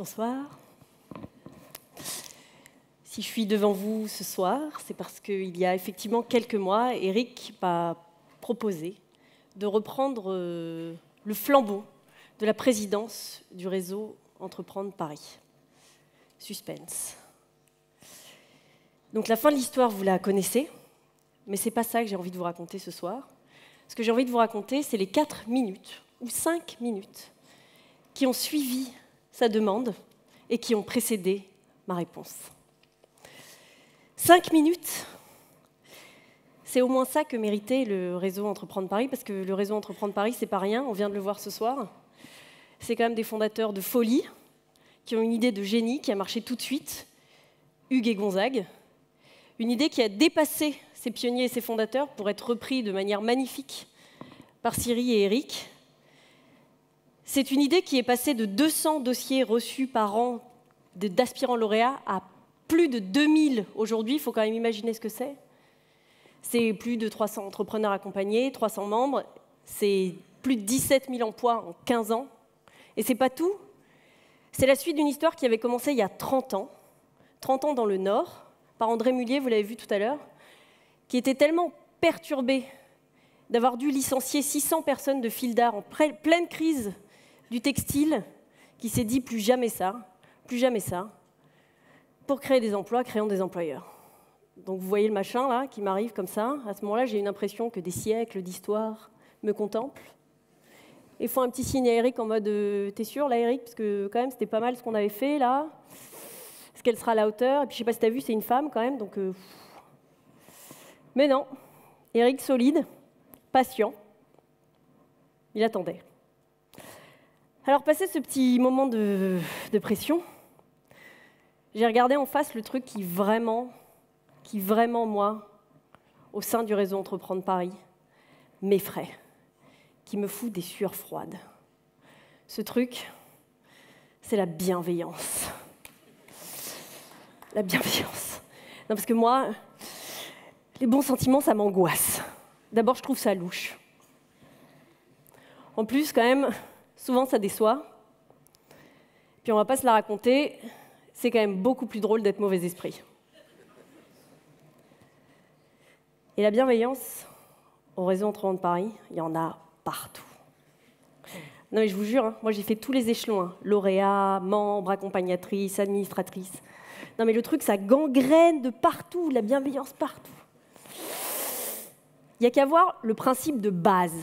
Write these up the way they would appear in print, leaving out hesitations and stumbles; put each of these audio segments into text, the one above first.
Bonsoir. Si je suis devant vous ce soir, c'est parce qu'il y a effectivement quelques mois, Eric m'a proposé de reprendre le flambeau de la présidence du réseau Entreprendre Paris. Suspense. Donc la fin de l'histoire, vous la connaissez, mais ce n'est pas ça que j'ai envie de vous raconter ce soir. Ce que j'ai envie de vous raconter, c'est les 4 minutes ou 5 minutes qui ont suivi sa demande et qui ont précédé ma réponse. 5 minutes, c'est au moins ça que méritait le réseau Entreprendre Paris, parce que le réseau Entreprendre Paris, c'est pas rien, on vient de le voir ce soir. C'est quand même des fondateurs de folie, qui ont une idée de génie qui a marché tout de suite, Hugues et Gonzague. Une idée qui a dépassé ses pionniers et ses fondateurs pour être repris de manière magnifique par Cyril et Eric. C'est une idée qui est passée de 200 dossiers reçus par an d'aspirants lauréats à plus de 2000 aujourd'hui. Il faut quand même imaginer ce que c'est. C'est plus de 300 entrepreneurs accompagnés, 300 membres. C'est plus de 17 000 emplois en 15 ans. Et c'est pas tout. C'est la suite d'une histoire qui avait commencé il y a 30 ans. 30 ans dans le Nord, par André Mullier, vous l'avez vu tout à l'heure, qui était tellement perturbé d'avoir dû licencier 600 personnes de fil d'art en pleine crise du textile, qui s'est dit plus jamais ça, pour créer des emplois, créant des employeurs. Donc vous voyez le machin là qui m'arrive comme ça. À ce moment-là, j'ai une impression que des siècles d'histoire me contemplent. Et font un petit signe à Eric en mode t'es sûr là, Eric, parce que quand même c'était pas mal ce qu'on avait fait là. Est-ce qu'elle sera à la hauteur? Et puis je sais pas si t'as vu, c'est une femme quand même, donc. Mais non, Eric solide, patient. Il attendait. Alors, passé ce petit moment de pression, j'ai regardé en face le truc qui vraiment, moi, au sein du réseau Entreprendre Paris, m'effraie, qui me fout des sueurs froides. Ce truc, c'est la bienveillance. La bienveillance. Non, parce que moi, les bons sentiments, ça m'angoisse. D'abord, je trouve ça louche. En plus, quand même, souvent, ça déçoit. Puis on va pas se la raconter, c'est quand même beaucoup plus drôle d'être mauvais esprit. Et la bienveillance, au réseau Entreprendre Paris, il y en a partout. Non mais je vous jure, hein, moi j'ai fait tous les échelons, hein, lauréat, membre, accompagnatrice, administratrice. Non mais le truc, ça gangrène de partout, la bienveillance partout. Il n'y a qu'à voir le principe de base.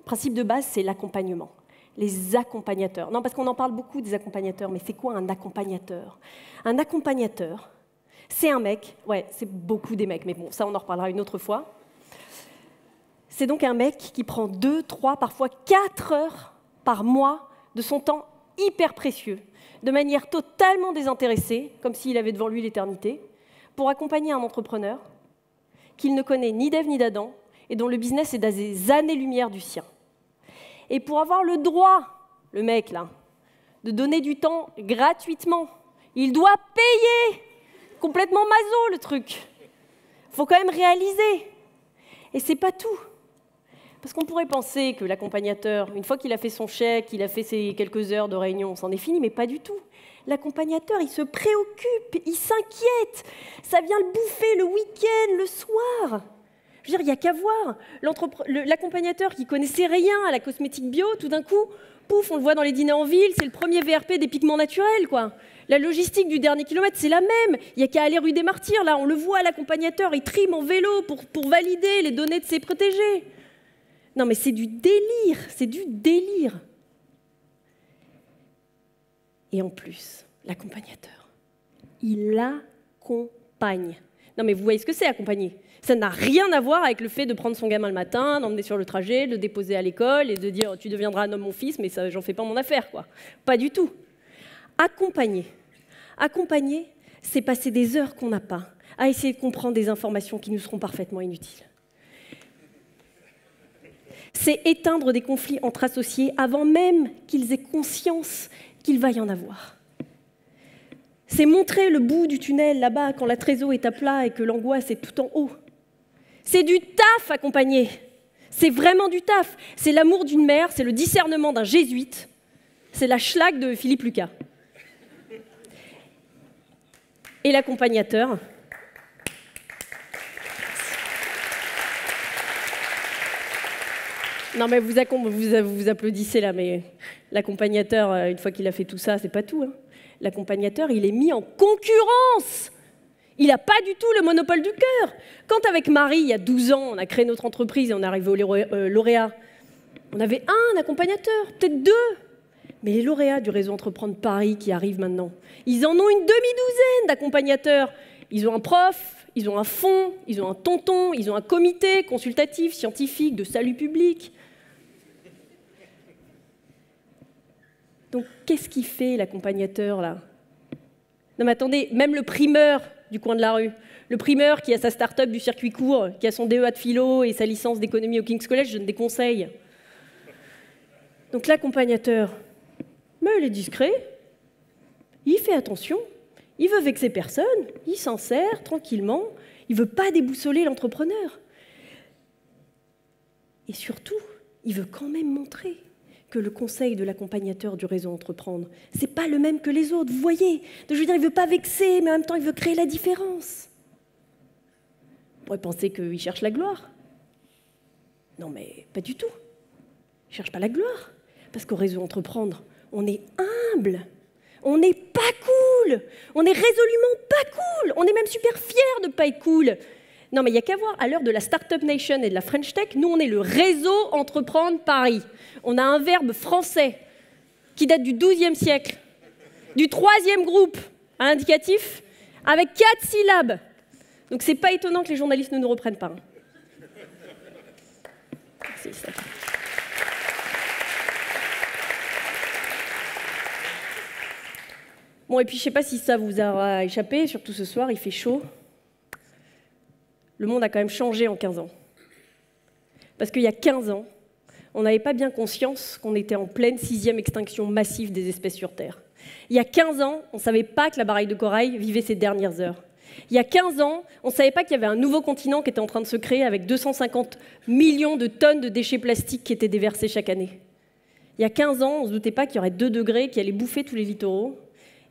Le principe de base, c'est l'accompagnement. Les accompagnateurs. Non, parce qu'on en parle beaucoup des accompagnateurs, mais c'est quoi un accompagnateur? Un accompagnateur, c'est un mec, ouais, c'est beaucoup des mecs, mais bon, ça on en reparlera une autre fois. C'est donc un mec qui prend 2, 3, parfois 4 heures par mois de son temps hyper précieux, de manière totalement désintéressée, comme s'il avait devant lui l'éternité, pour accompagner un entrepreneur qu'il ne connaît ni d'Ève ni d'Adam et dont le business est à des années-lumière du sien. Et pour avoir le droit, le mec là, de donner du temps gratuitement, il doit payer. Complètement maso le truc. Faut quand même réaliser. Et c'est pas tout. Parce qu'on pourrait penser que l'accompagnateur, une fois qu'il a fait son chèque, il a fait ses quelques heures de réunion, c'en est fini, mais pas du tout. L'accompagnateur, il se préoccupe, il s'inquiète. Ça vient le bouffer le week-end, le soir. Je veux dire, il n'y a qu'à voir. L'accompagnateur qui connaissait rien à la cosmétique bio, tout d'un coup, pouf, on le voit dans les dîners en ville, c'est le premier VRP des pigments naturels, quoi. La logistique du dernier kilomètre, c'est la même. Il n'y a qu'à aller rue des Martyrs, là, on le voit, l'accompagnateur, il trime en vélo pour valider les données de ses protégés. Non, mais c'est du délire, c'est du délire. Et en plus, l'accompagnateur, il accompagne. Non, mais vous voyez ce que c'est, accompagner? Ça n'a rien à voir avec le fait de prendre son gamin le matin, d'emmener sur le trajet, de le déposer à l'école et de dire « tu deviendras un homme, mon fils », mais ça, j'en fais pas mon affaire, quoi. Pas du tout. Accompagner. Accompagner, c'est passer des heures qu'on n'a pas à essayer de comprendre des informations qui nous seront parfaitement inutiles. C'est éteindre des conflits entre associés avant même qu'ils aient conscience qu'il va y en avoir. C'est montrer le bout du tunnel là-bas quand la trésor est à plat et que l'angoisse est tout en haut. C'est du taf accompagné. C'est vraiment du taf. C'est l'amour d'une mère, c'est le discernement d'un jésuite, c'est la schlag de Philippe Lucas. Et l'accompagnateur, non mais vous applaudissez là, mais l'accompagnateur, une fois qu'il a fait tout ça, c'est pas tout. Hein. L'accompagnateur, il est mis en concurrence. Il n'a pas du tout le monopole du cœur. Quand avec Marie, il y a 12 ans, on a créé notre entreprise et on est arrivé au lauréat, on avait un accompagnateur, peut-être deux. Mais les lauréats du réseau Entreprendre Paris qui arrivent maintenant, ils en ont une demi-douzaine d'accompagnateurs. Ils ont un prof, ils ont un fonds, ils ont un tonton, ils ont un comité consultatif, scientifique, de salut public. Donc, qu'est-ce qu'il fait, l'accompagnateur, là? Non, mais attendez, même le primeur du coin de la rue, le primeur qui a sa start-up du circuit court, qui a son DEA de philo et sa licence d'économie au King's College, je donne des conseils. Donc, l'accompagnateur, mais il est discret, il fait attention, il veut vexer personne, il s'en sert tranquillement, il ne veut pas déboussoler l'entrepreneur. Et surtout, il veut quand même montrer que le conseil de l'accompagnateur du réseau Entreprendre, ce n'est pas le même que les autres, vous voyez. Je veux dire, il ne veut pas vexer, mais en même temps, il veut créer la différence. On pourrait penser qu'il cherche la gloire. Non, mais pas du tout. Il ne cherche pas la gloire. Parce qu'au réseau Entreprendre, on est humble, on n'est pas cool, on est résolument pas cool, on est même super fiers de ne pas être cool. Non, mais il n'y a qu'à voir, à l'heure de la Startup Nation et de la French Tech, nous, on est le réseau Entreprendre Paris. On a un verbe français qui date du XIIe siècle, du 3e groupe à l'indicatif, avec 4 syllabes. Donc, c'est pas étonnant que les journalistes ne nous reprennent pas. Merci, ça. Bon, et puis, je ne sais pas si ça vous aura échappé, surtout ce soir, il fait chaud. Le monde a quand même changé en 15 ans. Parce qu'il y a 15 ans, on n'avait pas bien conscience qu'on était en pleine 6e extinction massive des espèces sur Terre. Il y a 15 ans, on ne savait pas que la baraille de corail vivait ses dernières heures. Il y a 15 ans, on ne savait pas qu'il y avait un nouveau continent qui était en train de se créer avec 250 millions de tonnes de déchets plastiques qui étaient déversés chaque année. Il y a 15 ans, on ne se doutait pas qu'il y aurait 2 degrés qui allaient bouffer tous les littoraux,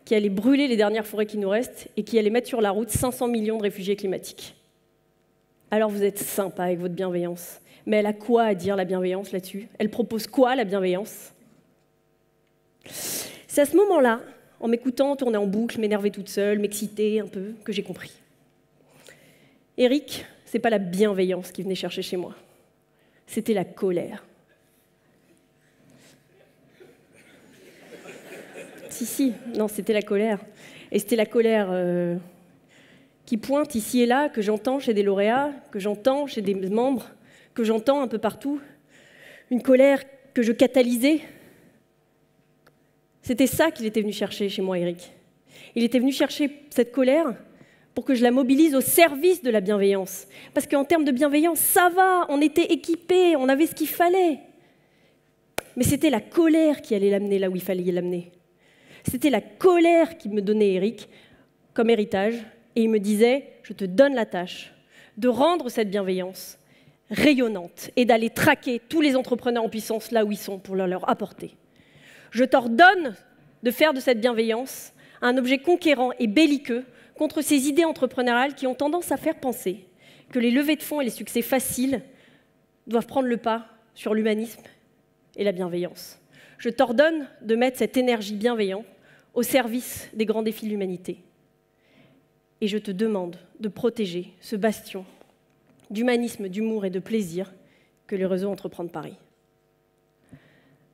qui allaient brûler les dernières forêts qui nous restent et qui allaient mettre sur la route 500 millions de réfugiés climatiques. Alors vous êtes sympa avec votre bienveillance. Mais elle a quoi à dire, la bienveillance, là-dessus? Elle propose quoi, la bienveillance? C'est à ce moment-là, en m'écoutant tourner en boucle, m'énerver toute seule, m'exciter un peu, que j'ai compris. Eric, c'est pas la bienveillance qui venait chercher chez moi. C'était la colère. Si, non, c'était la colère. Et c'était la colère... qui pointe ici et là, que j'entends chez des lauréats, que j'entends chez des membres, que j'entends un peu partout. Une colère que je catalysais. C'était ça qu'il était venu chercher chez moi, Eric. Il était venu chercher cette colère pour que je la mobilise au service de la bienveillance. Parce qu'en termes de bienveillance, ça va, on était équipés, on avait ce qu'il fallait. Mais c'était la colère qui allait l'amener là où il fallait l'amener. C'était la colère qui me donnait Eric comme héritage. Et il me disait, je te donne la tâche de rendre cette bienveillance rayonnante et d'aller traquer tous les entrepreneurs en puissance là où ils sont pour leur apporter. Je t'ordonne de faire de cette bienveillance un objet conquérant et belliqueux contre ces idées entrepreneuriales qui ont tendance à faire penser que les levées de fonds et les succès faciles doivent prendre le pas sur l'humanisme et la bienveillance. Je t'ordonne de mettre cette énergie bienveillante au service des grands défis de l'humanité. Et je te demande de protéger ce bastion d'humanisme, d'humour et de plaisir que le réseau Entreprendre Paris.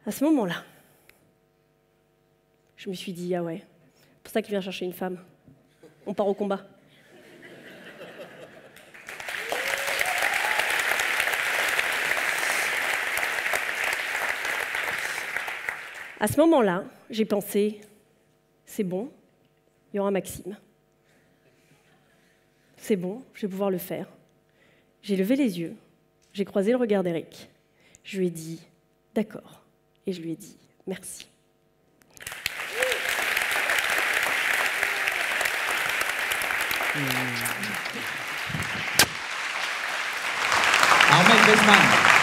À ce moment-là, je me suis dit, ah ouais, c'est pour ça qu'il vient chercher une femme. On part au combat. À ce moment-là, j'ai pensé, c'est bon, il y aura Maxime. C'est bon, je vais pouvoir le faire. J'ai levé les yeux, j'ai croisé le regard d'Eric. Je lui ai dit « d'accord » et je lui ai dit « merci ». Ahmed Besman.